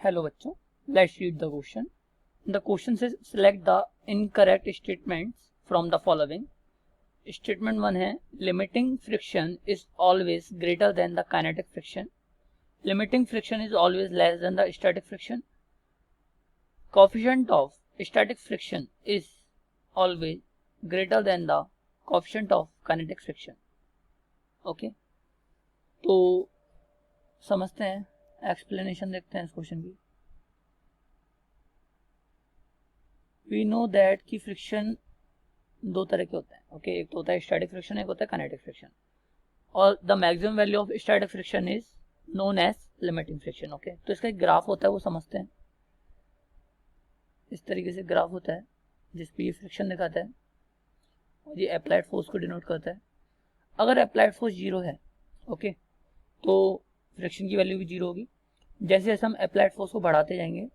Hello बच्चों, let's read the question. The question से select the incorrect statements from the following. Statement 1 है limiting friction is always greater than the kinetic friction. Limiting friction is always less than the static friction. Coefficient of static friction is always greater than the coefficient of kinetic friction. Okay, तो समझते हैं, explanation देखते हैं इस question की. We know that कि friction दो तरह के होते हैं. ओके, एक तो होता है स्टैटिक फ्रिक्शन, एक होता है काइनेटिक फ्रिक्शन. और the maximum value of static friction is known as limiting friction. Okay, तो इसका एक ग्राफ होता है, वो समझते हैं. इस तरीके से ग्राफ होता है जिसपे ये फ्रिक्शन दिखाता है और ये अप्लाइड फोर्स को डिनोट करता है. अगर अप्लाइड फोर्स जीरो है, ओके, तो फ्रिक्शन की वैल्यू भी जीरो होगी. जैसे जैसे हम अप्लाइड फोर्स को बढ़ाते जाएंगे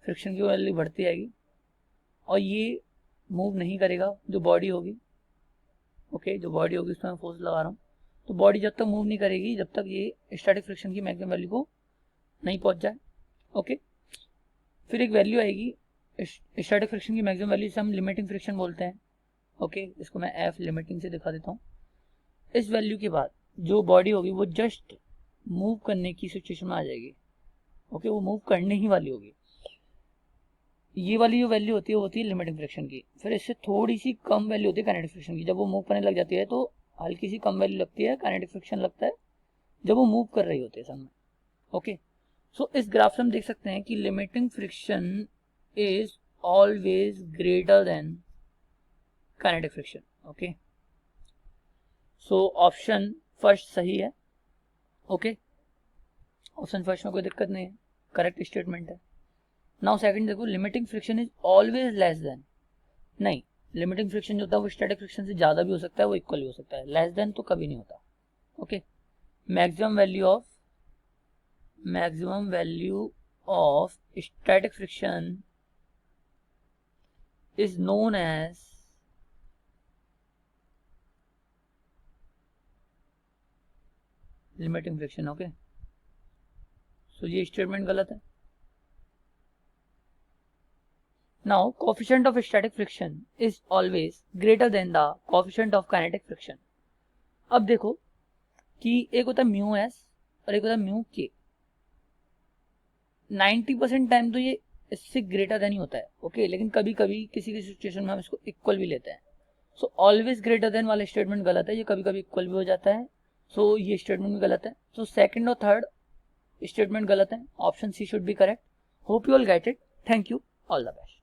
फ्रिक्शन की वैल्यू बढ़ती जाएगी और ये मूव नहीं करेगा. जो बॉडी होगी, ओके, जो बॉडी होगी उसमें मैं फोर्स लगा रहा हूँ, तो बॉडी जब तक मूव नहीं करेगी जब तक ये स्टैटिक फ्रिक्शन की मैक्सिमम वैल्यू को नहीं पहुँच जाए. ओके, फिर एक वैल्यू आएगी स्टैटिक फ्रिक्शन की मैक्सिमम वैल्यू, से हम लिमिटिंग फ्रिक्शन बोलते हैं. ओके, इसको मैं एफ लिमिटिंग से दिखा देता हूँ. इस वैल्यू के बाद जो बॉडी होगी वो जस्ट मूव करने की सिचुएशन में आ जाएगी. ओके, वो मूव करने ही वाली होगी. ये वाली जो वैल्यू होती है वो होती है लिमिटिंग फ्रिक्शन की. फिर इससे थोड़ी सी कम वैल्यू होती है काइनेटिक फ्रिक्शन की. जब वो मूव करने लग जाती है तो हल्की सी कम वैल्यू लगती है, काइनेटिक फ्रिक्शन लगता है जब वो मूव कर रही होती है सामने. ओके, सो इस ग्राफ से हम देख सकते हैं कि limiting friction is always greater then kinetic friction. Okay, so option first सही है. ओके, ऑप्शन फर्स्ट में कोई दिक्कत नहीं है, करेक्ट स्टेटमेंट है. नाउ सेकंड देखो, limiting friction is always less then. नहीं, लिमिटिंग फ्रिक्शन जो होता है वो स्टैटिक फ्रिक्शन से ज्यादा भी हो सकता है, वो इक्वल भी हो सकता है. लेस देन तो कभी नहीं होता. Okay, maximum value of static friction is known as limiting friction. Okay, so ये स्टेटमेंट गलत है. Now, coefficient of static friction is always greater than the coefficient of kinetic friction. अब देखो कि एक होता है म्यू एस और एक होता है म्यू के. 90% टाइम तो ये इससे ग्रेटर देन ही होता है. ओके, लेकिन कभी कभी किसी की सिचुएशन में हम इसको इक्वल भी लेते हैं. सो ऑलवेज ग्रेटर देन वाला स्टेटमेंट गलत है, ये कभी कभी इक्वल भी हो जाता है. सो ये स्टेटमेंट भी गलत है. सो सेकंड और थर्ड स्टेटमेंट गलत है. Option C should be correct. Hope you all get it. Thank you. All the best.